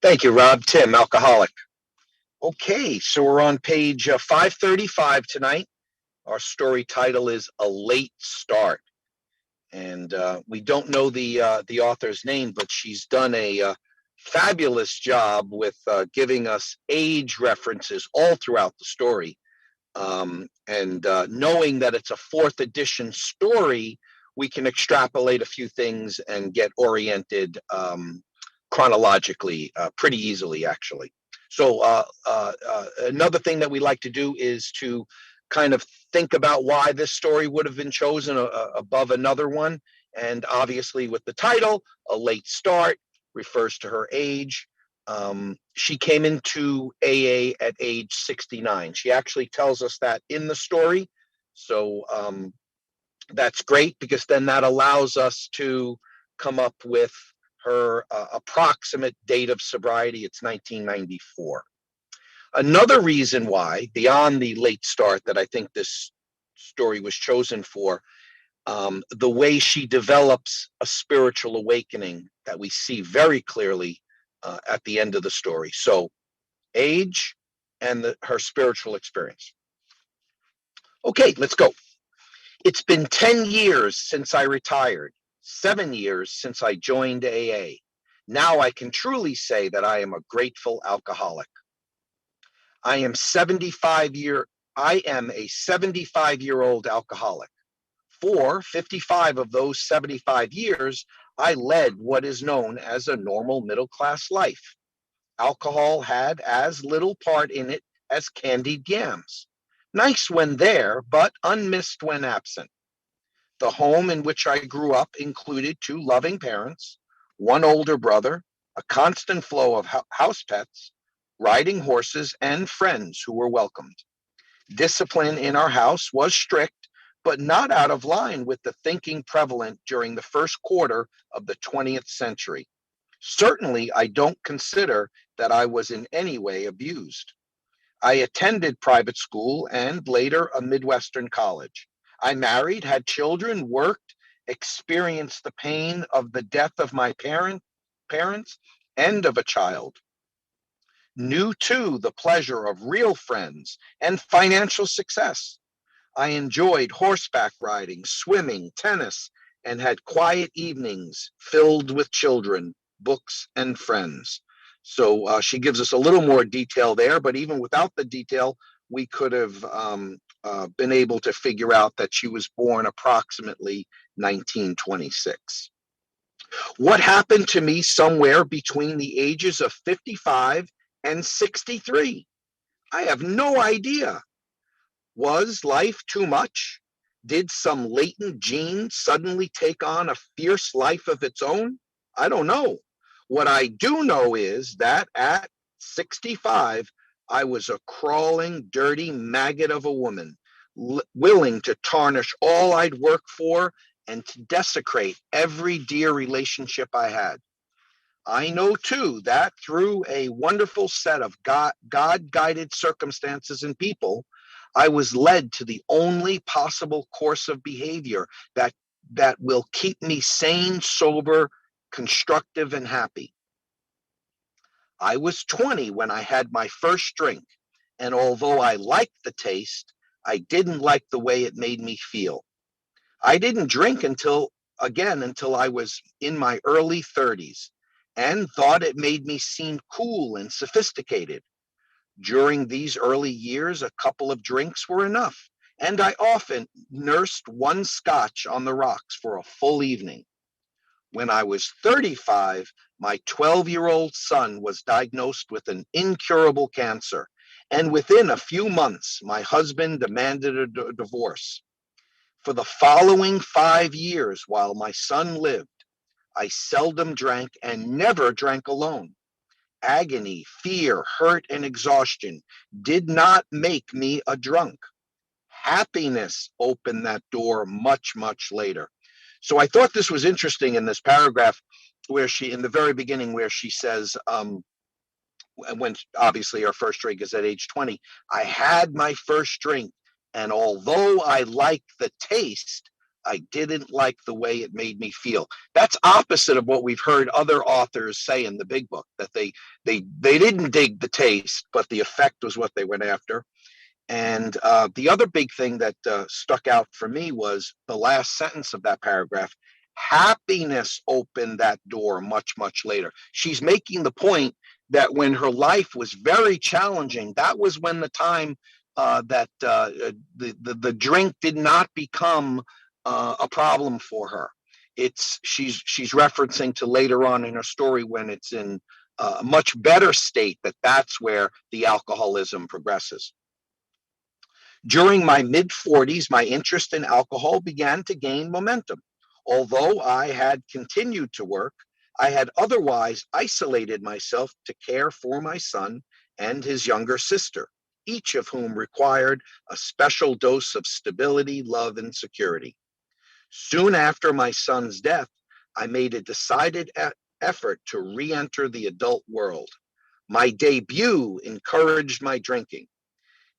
Thank you, Rob. Tim, alcoholic. Okay, so we're on page 535 tonight. Our story title is A Late Start. And we don't know the author's name, but she's done a fabulous job with giving us age references all throughout the story. And knowing that it's a fourth edition story, we can extrapolate a few things and get oriented chronologically pretty easily, actually. So another thing that we like to do is to kind of think about why this story would have been chosen above another one. And obviously, with the title, A Late Start refers to her age. She came into AA at age 69. She actually tells us that in the story. So that's great, because then that allows us to come up with her approximate date of sobriety. It's 1994. Another reason why, beyond the late start, that I think this story was chosen for, the way she develops a spiritual awakening that we see very clearly at the end of the story. So, age and her spiritual experience. Okay, let's go. It's been 10 years since I retired, 7 years since I joined AA. Now I can truly say that I am a grateful alcoholic. I am a 75-year-old alcoholic. For 55 of those 75 years, I led what is known as a normal middle-class life. Alcohol had as little part in it as candied yams. Nice when there, but unmissed when absent. The home in which I grew up included 2 loving parents, 1 older brother, a constant flow of house pets, riding horses, and friends who were welcomed. Discipline in our house was strict, but not out of line with the thinking prevalent during the first quarter of the 20th century. Certainly, I don't consider that I was in any way abused. I attended private school and later a Midwestern college. I married, had children, worked, experienced the pain of the death of my parents and of a child. Knew too the pleasure of real friends and financial success. I enjoyed horseback riding, swimming, tennis, and had quiet evenings filled with children, books, and friends. So she gives us a little more detail there, but even without the detail, we could have been able to figure out that she was born approximately 1926. What happened to me somewhere between the ages of 55 and 63? I have no idea. Was life too much? Did some latent gene suddenly take on a fierce life of its own? I don't know. What I do know is that at 65, I was a crawling, dirty maggot of a woman, willing to tarnish all I'd worked for and to desecrate every dear relationship I had. I know too that through a wonderful set of God-guided circumstances and people, I was led to the only possible course of behavior that will keep me sane, sober, constructive, and happy. I was 20 when I had my first drink, and although I liked the taste, I didn't like the way it made me feel. I didn't drink until I was in my early 30s and thought it made me seem cool and sophisticated. During these early years, a couple of drinks were enough, and I often nursed 1 scotch on the rocks for a full evening. When I was 35, my 12-year-old son was diagnosed with an incurable cancer, and within a few months, my husband demanded a divorce. For the following 5 years while my son lived, I seldom drank and never drank alone. Agony, fear, hurt, and exhaustion did not make me a drunk. Happiness opened that door much, much later. So I thought this was interesting in this paragraph where she, in the very beginning, where she says, when obviously her first drink is at age 20, I had my first drink, and although I liked the taste, I didn't like the way it made me feel. That's opposite of what we've heard other authors say in the big book, that they didn't dig the taste, but the effect was what they went after. And the other big thing that stuck out for me was the last sentence of that paragraph. Happiness opened that door much, much later. She's making the point that when her life was very challenging, that was when the time that the drink did not become a problem for her. She's referencing to later on in her story when it's in a much better state, that's where the alcoholism progresses. During my mid 40s, my interest in alcohol began to gain momentum. Although I had continued to work, I had otherwise isolated myself to care for my son and his younger sister, each of whom required a special dose of stability, love, and security. Soon after my son's death, I made a decided effort to re enter the adult world. My debut encouraged my drinking.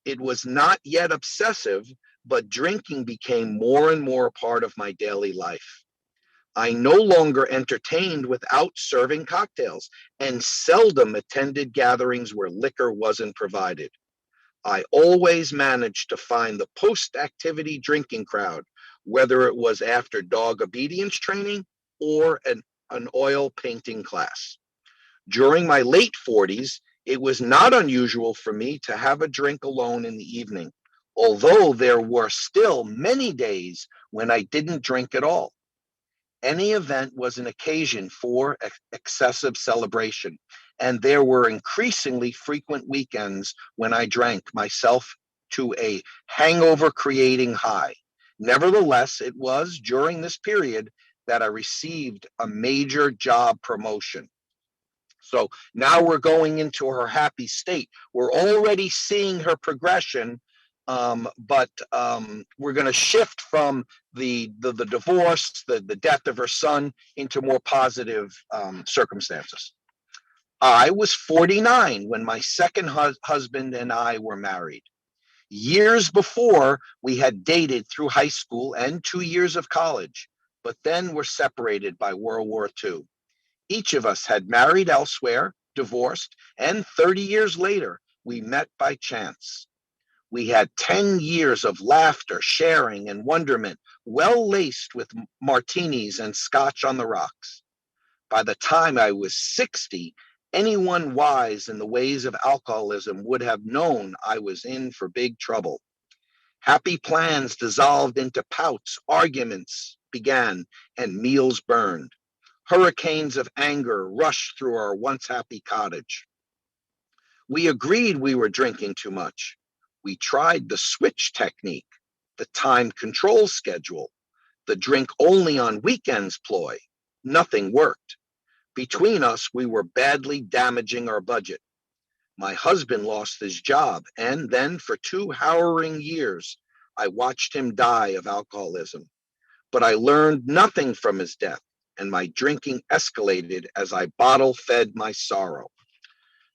It was not yet obsessive, but drinking became more and more a part of my daily life. I no longer entertained without serving cocktails and seldom attended gatherings where liquor wasn't provided. I always managed to find the post-activity drinking crowd, whether it was after dog obedience training or an oil painting class. During my late 40s, it was not unusual for me to have a drink alone in the evening, although there were still many days when I didn't drink at all. Any event was an occasion for excessive celebration, and there were increasingly frequent weekends when I drank myself to a hangover creating high. Nevertheless, it was during this period that I received a major job promotion. So now we're going into her happy state. We're already seeing her progression, but we're going to shift from the divorce, the death of her son, into more positive circumstances. I was 49 when my second husband and I were married. Years before, we had dated through high school and 2 years of college, but then were separated by World War II. Each of us had married elsewhere, divorced, and 30 years later, we met by chance. We had 10 years of laughter, sharing, and wonderment, well laced with martinis and scotch on the rocks. By the time I was 60, anyone wise in the ways of alcoholism would have known I was in for big trouble. Happy plans dissolved into pouts, arguments began, and meals burned. Hurricanes of anger rushed through our once happy cottage. We agreed we were drinking too much. We tried the switch technique, the time control schedule, the drink only on weekends ploy. Nothing worked. Between us, we were badly damaging our budget. My husband lost his job, and then for 2 harrowing years, I watched him die of alcoholism. But I learned nothing from his death, and my drinking escalated as I bottle fed my sorrow.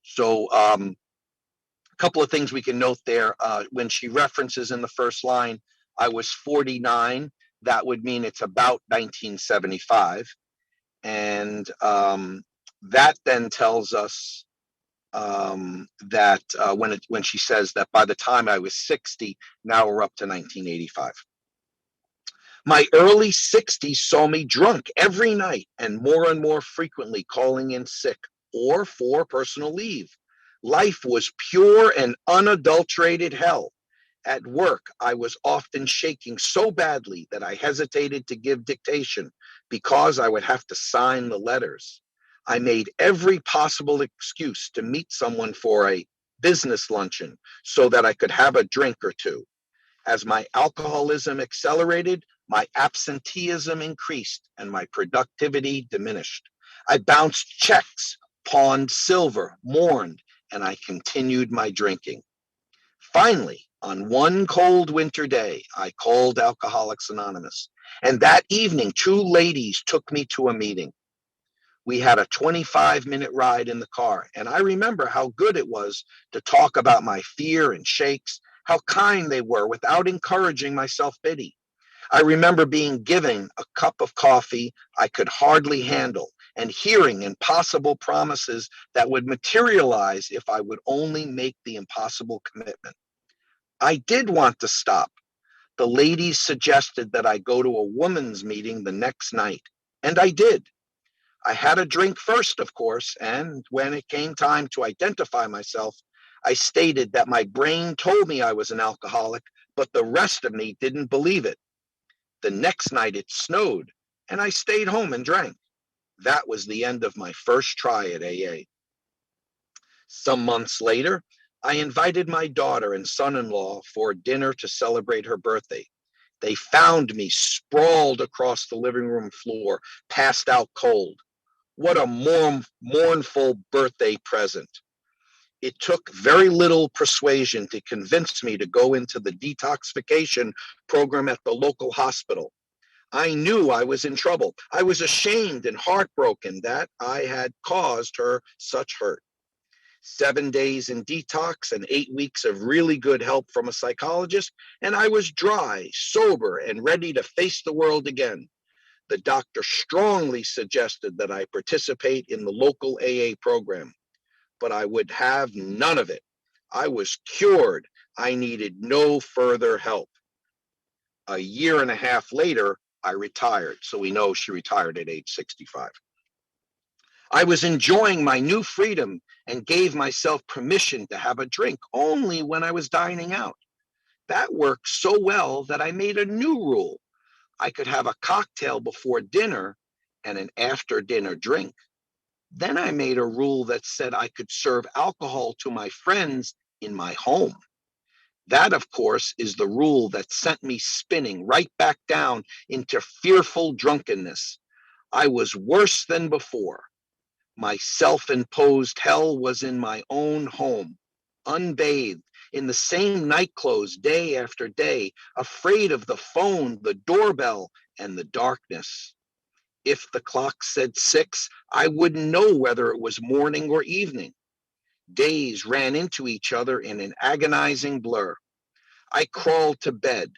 So, a couple of things we can note there. When she references in the first line, I was 49, that would mean it's about 1975. And that then tells us that when she says that by the time I was 60, now we're up to 1985. My early 60s saw me drunk every night and more frequently calling in sick or for personal leave. Life was pure and unadulterated hell. At work, I was often shaking so badly that I hesitated to give dictation because I would have to sign the letters. I made every possible excuse to meet someone for a business luncheon so that I could have a drink or two. As my alcoholism accelerated, my absenteeism increased and my productivity diminished. I bounced checks, pawned silver, mourned, and I continued my drinking. Finally, on one cold winter day, I called Alcoholics Anonymous. And that evening, two ladies took me to a meeting. We had a 25-minute ride in the car, and I remember how good it was to talk about my fear and shakes, how kind they were without encouraging my self-pity. I remember being given a cup of coffee I could hardly handle and hearing impossible promises that would materialize if I would only make the impossible commitment. I did want to stop. The ladies suggested that I go to a women's meeting the next night, and I did. I had a drink first, of course, and when it came time to identify myself, I stated that my brain told me I was an alcoholic, but the rest of me didn't believe it. The next night it snowed, and I stayed home and drank. That was the end of my first try at AA. Some months later, I invited my daughter and son-in-law for dinner to celebrate her birthday. They found me sprawled across the living room floor, passed out cold. What a mournful birthday present. It took very little persuasion to convince me to go into the detoxification program at the local hospital. I knew I was in trouble. I was ashamed and heartbroken that I had caused her such hurt. 7 days in detox and 8 weeks of really good help from a psychologist, and I was dry, sober, and ready to face the world again. The doctor strongly suggested that I participate in the local AA program, but I would have none of it. I was cured. I needed no further help. A year and a half later, I retired. So we know she retired at age 65. I was enjoying my new freedom and gave myself permission to have a drink only when I was dining out. That worked so well that I made a new rule. I could have a cocktail before dinner and an after dinner drink. Then I made a rule that said I could serve alcohol to my friends in my home. That, of course, is the rule that sent me spinning right back down into fearful drunkenness. I was worse than before. My self-imposed hell was in my own home, unbathed, in the same nightclothes day after day, afraid of the phone, the doorbell, and the darkness. If the clock said 6, I wouldn't know whether it was morning or evening. Days ran into each other in an agonizing blur. I crawled to bed,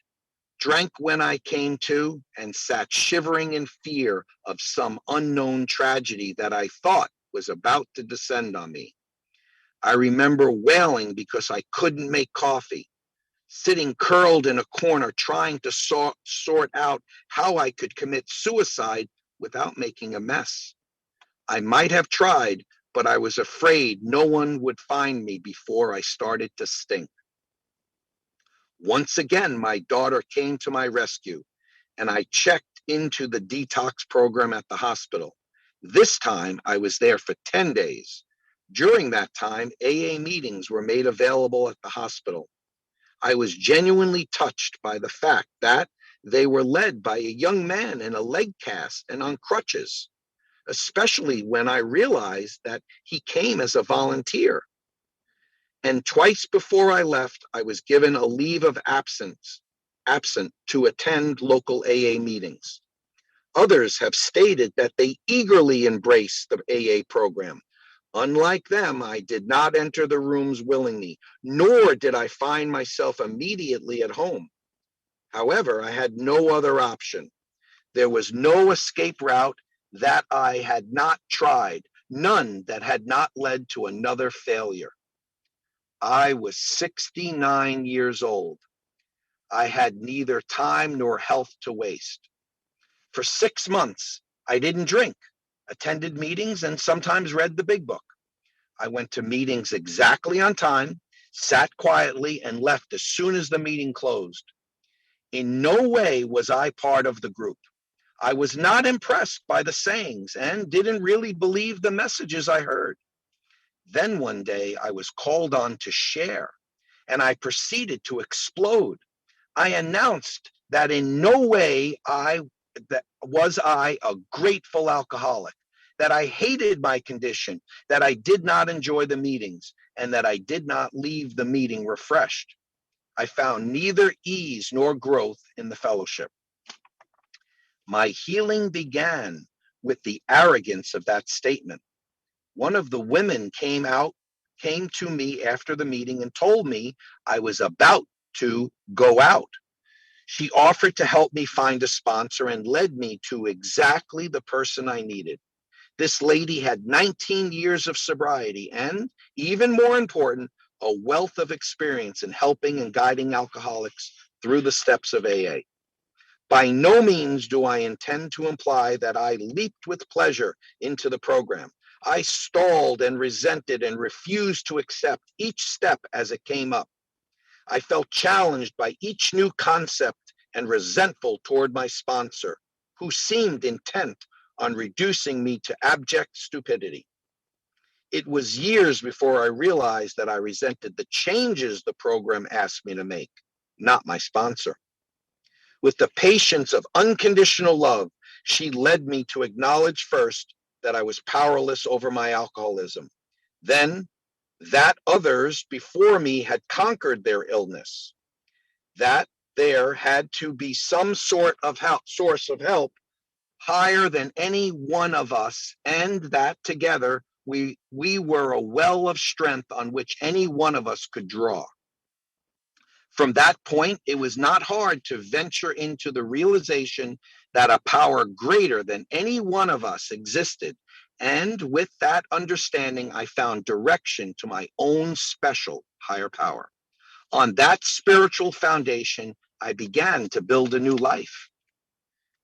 drank when I came to, and sat shivering in fear of some unknown tragedy that I thought was about to descend on me. I remember wailing because I couldn't make coffee, sitting curled in a corner trying to sort out how I could commit suicide without making a mess. I might have tried, but I was afraid no one would find me before I started to stink. Once again, my daughter came to my rescue, and I checked into the detox program at the hospital. This time, I was there for 10 days. During that time, AA meetings were made available at the hospital. I was genuinely touched by the fact that they were led by a young man in a leg cast and on crutches, especially when I realized that he came as a volunteer. And twice before I left, I was given a leave of absent to attend local AA meetings. Others have stated that they eagerly embrace the AA program. Unlike them, I did not enter the rooms willingly, nor did I find myself immediately at home. However, I had no other option. There was no escape route that I had not tried, none that had not led to another failure. I was 69 years old. I had neither time nor health to waste. For 6 months, I didn't drink, attended meetings, and sometimes read the big book. I went to meetings exactly on time, sat quietly, and left as soon as the meeting closed. In no way was I part of the group. I was not impressed by the sayings and didn't really believe the messages I heard. Then one day I was called on to share, and I proceeded to explode. I announced that in no way was I a grateful alcoholic, that I hated my condition, that I did not enjoy the meetings, and that I did not leave the meeting refreshed. I found neither ease nor growth in the fellowship. My healing began with the arrogance of that statement. One of the women came to me after the meeting and told me I was about to go out. She offered to help me find a sponsor and led me to exactly the person I needed. This lady had 19 years of sobriety and, even more important, a wealth of experience in helping and guiding alcoholics through the steps of AA. By no means do I intend to imply that I leaped with pleasure into the program. I stalled and resented and refused to accept each step as it came up. I felt challenged by each new concept and resentful toward my sponsor, who seemed intent on reducing me to abject stupidity. It was years before I realized that I resented the changes the program asked me to make, not my sponsor. With the patience of unconditional love, she led me to acknowledge first that I was powerless over my alcoholism, then that others before me had conquered their illness, that there had to be some sort of source of help higher than any one of us, and that together we were a well of strength on which any one of us could draw. From that point, it was not hard to venture into the realization that a power greater than any one of us existed. And with that understanding, I found direction to my own special higher power. On that spiritual foundation, I began to build a new life.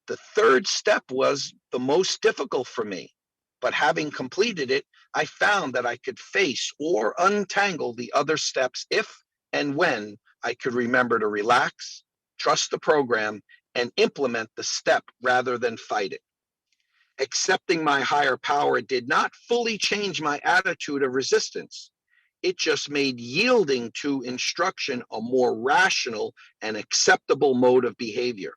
The third step was the most difficult for me, but having completed it, I found that I could face or untangle the other steps if and when I could remember to relax, trust the program, and implement the step rather than fight it. Accepting my higher power did not fully change my attitude of resistance. It just made yielding to instruction a more rational and acceptable mode of behavior.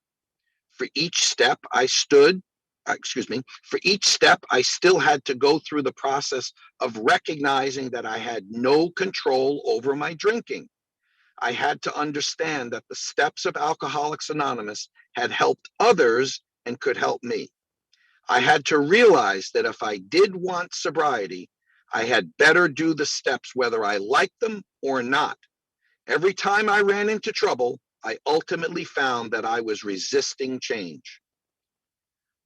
For each step I stood, for each step I still had to go through the process of recognizing that I had no control over my drinking. I had to understand that the steps of Alcoholics Anonymous had helped others and could help me. I had to realize that if I did want sobriety, I had better do the steps whether I liked them or not. Every time I ran into trouble, I ultimately found that I was resisting change.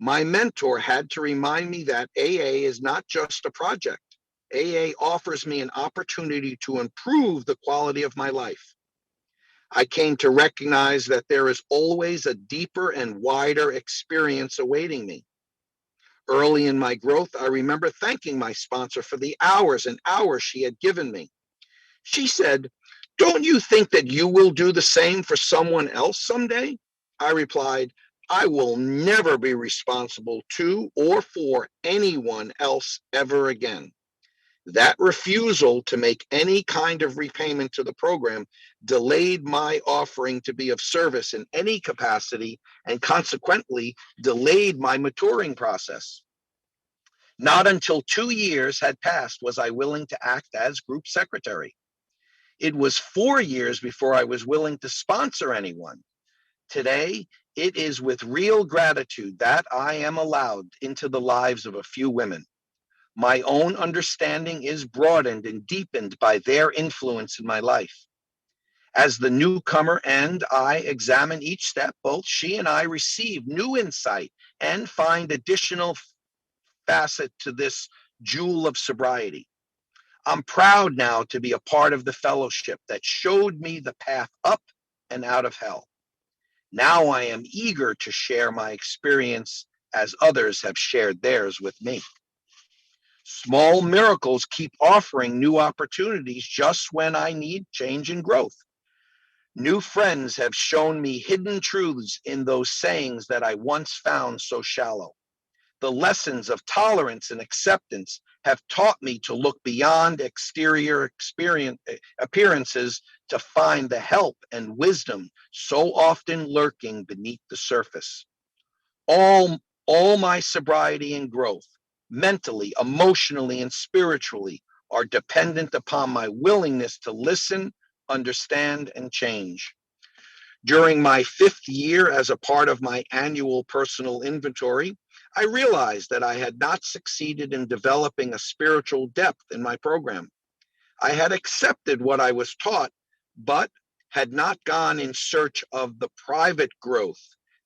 My mentor had to remind me that AA is not just a project. AA offers me an opportunity to improve the quality of my life. I came to recognize that there is always a deeper and wider experience awaiting me. Early in my growth, I remember thanking my sponsor for the hours and hours she had given me. She said, "Don't you think that you will do the same for someone else someday?" I replied, "I will never be responsible to or for anyone else ever again." That refusal to make any kind of repayment to the program delayed my offering to be of service in any capacity and consequently delayed my maturing process. Not until 2 years had passed was I willing to act as group secretary. It was 4 years before I was willing to sponsor anyone. Today, it is with real gratitude that I am allowed into the lives of a few women. My own understanding is broadened and deepened by their influence in my life. As the newcomer and I examine each step, both she and I receive new insight and find additional facet to this jewel of sobriety. I'm proud now to be a part of the fellowship that showed me the path up and out of hell. Now I am eager to share my experience as others have shared theirs with me. Small miracles keep offering new opportunities just when I need change and growth. New friends have shown me hidden truths in those sayings that I once found so shallow. The lessons of tolerance and acceptance have taught me to look beyond exterior appearances to find the help and wisdom so often lurking beneath the surface. All, all my sobriety and growth, mentally, emotionally, and spiritually, are dependent upon my willingness to listen, understand, and change. During my 5th year as a part of my annual personal inventory, I realized that I had not succeeded in developing a spiritual depth in my program. I had accepted what I was taught, but had not gone in search of the private growth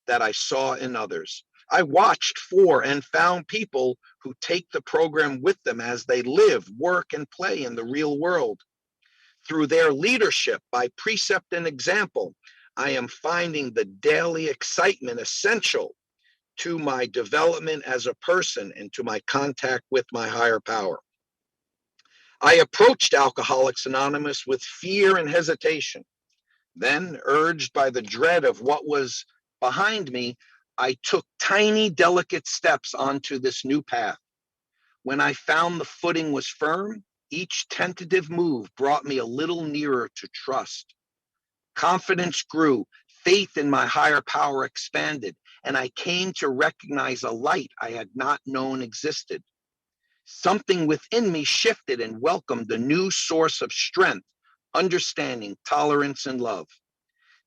that I saw in others. I watched for and found people who take the program with them as they live, work, and play in the real world. Through their leadership, by precept and example, I am finding the daily excitement essential to my development as a person and to my contact with my higher power. I approached Alcoholics Anonymous with fear and hesitation. Then, urged by the dread of what was behind me, I took tiny, delicate steps onto this new path. When I found the footing was firm, each tentative move brought me a little nearer to trust. Confidence grew, faith in my higher power expanded, and I came to recognize a light I had not known existed. Something within me shifted and welcomed the new source of strength, understanding, tolerance, and love.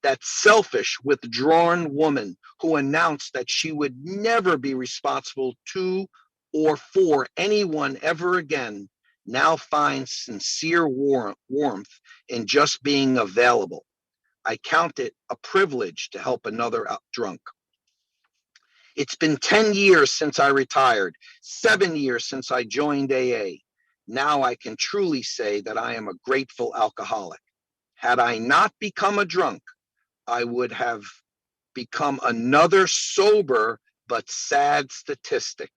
That selfish, withdrawn woman who announced that she would never be responsible to or for anyone ever again now finds sincere warmth in just being available. I count it a privilege to help another drunk. It's been 10 years since I retired, 7 years since I joined AA. Now I can truly say that I am a grateful alcoholic. Had I not become a drunk, I would have become another sober but sad statistic.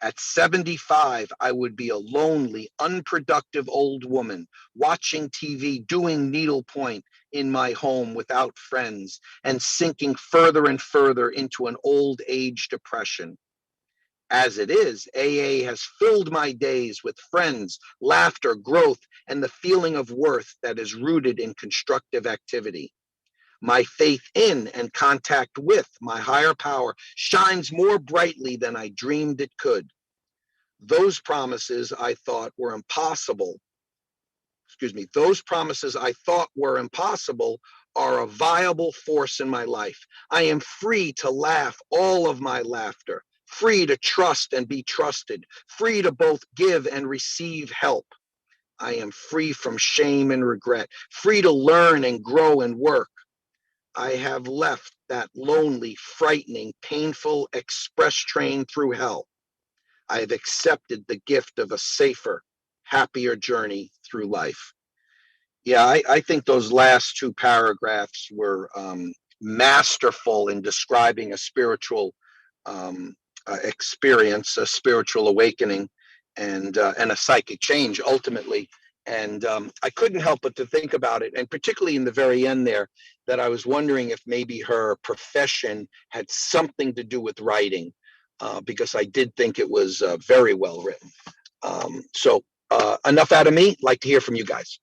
At 75, I would be a lonely, unproductive old woman watching TV, doing needlepoint in my home without friends, and sinking further and further into an old age depression. As it is, AA has filled my days with friends, laughter, growth, and the feeling of worth that is rooted in constructive activity. My faith in and contact with my higher power shines more brightly than I dreamed it could. Those promises I thought were impossible, those promises I thought were impossible are a viable force in my life. I am free to laugh all of my laughter, free to trust and be trusted, free to both give and receive help. I am free from shame and regret, free to learn and grow and work. I have left that lonely, frightening, painful express train through hell. I have accepted the gift of a safer, happier journey through life. Yeah, I think those last two paragraphs were masterful in describing a spiritual experience, a spiritual awakening, and a psychic change ultimately. And I couldn't help but to think about it, and particularly in the very end there, that I was wondering if maybe her profession had something to do with writing, because I did think it was very well written. So enough out of me. Like to hear from you guys.